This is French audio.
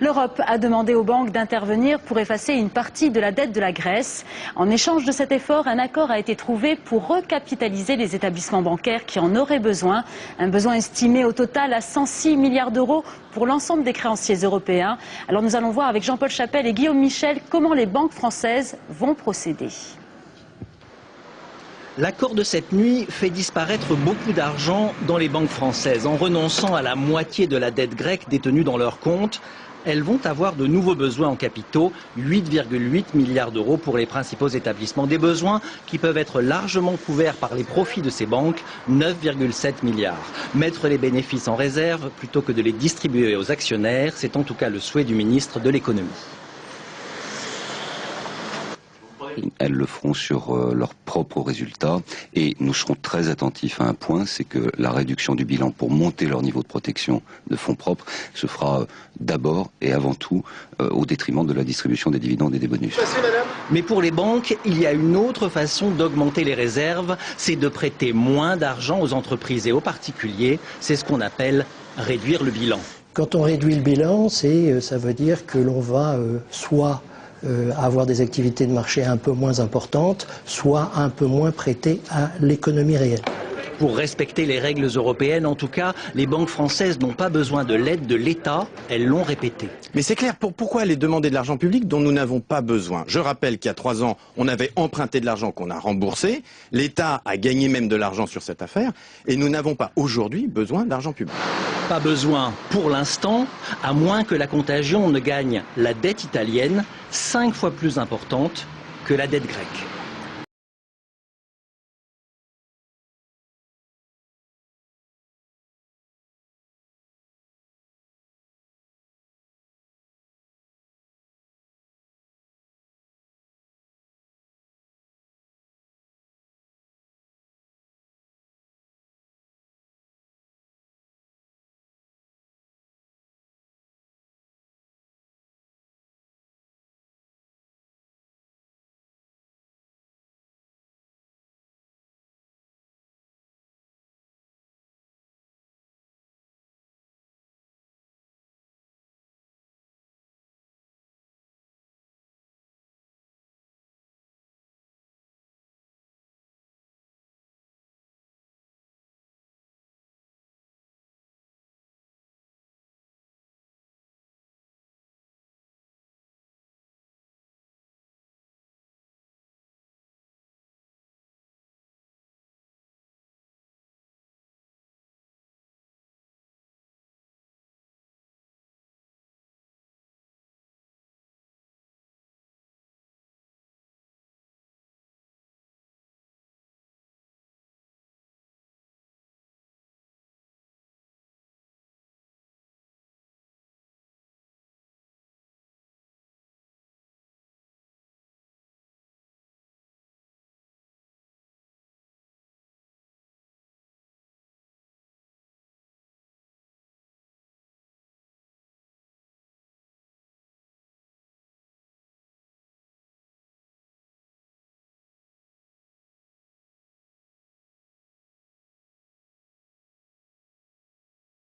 L'Europe a demandé aux banques d'intervenir pour effacer une partie de la dette de la Grèce. En échange de cet effort, un accord a été trouvé pour recapitaliser les établissements bancaires qui en auraient besoin. Un besoin estimé au total à 106 milliards d'euros pour l'ensemble des créanciers européens. Alors nous allons voir avec Jean-Paul Chapelle et Guillaume Michel comment les banques françaises vont procéder. L'accord de cette nuit fait disparaître beaucoup d'argent dans les banques françaises. En renonçant à la moitié de la dette grecque détenue dans leurs comptes, elles vont avoir de nouveaux besoins en capitaux, 8,8 milliards d'euros pour les principaux établissements. Des besoins qui peuvent être largement couverts par les profits de ces banques, 9,7 milliards. Mettre les bénéfices en réserve plutôt que de les distribuer aux actionnaires, c'est en tout cas le souhait du ministre de l'économie. Elles le feront sur leurs propres résultats et nous serons très attentifs à un point, c'est que la réduction du bilan pour monter leur niveau de protection de fonds propres se fera d'abord et avant tout au détriment de la distribution des dividendes et des bonus. Mais pour les banques, il y a une autre façon d'augmenter les réserves, c'est de prêter moins d'argent aux entreprises et aux particuliers, c'est ce qu'on appelle réduire le bilan. Quand on réduit le bilan, ça veut dire que l'on va soit avoir des activités de marché un peu moins importantes, soit un peu moins prêter à l'économie réelle. Pour respecter les règles européennes, en tout cas, les banques françaises n'ont pas besoin de l'aide de l'État, elles l'ont répété. Mais c'est clair, pourquoi aller demander de l'argent public dont nous n'avons pas besoin? Je rappelle qu'il y a 3 ans, on avait emprunté de l'argent qu'on a remboursé, l'État a gagné même de l'argent sur cette affaire, et nous n'avons pas aujourd'hui besoin d'argent public. Pas besoin pour l'instant, à moins que la contagion ne gagne la dette italienne 5 fois plus importante que la dette grecque.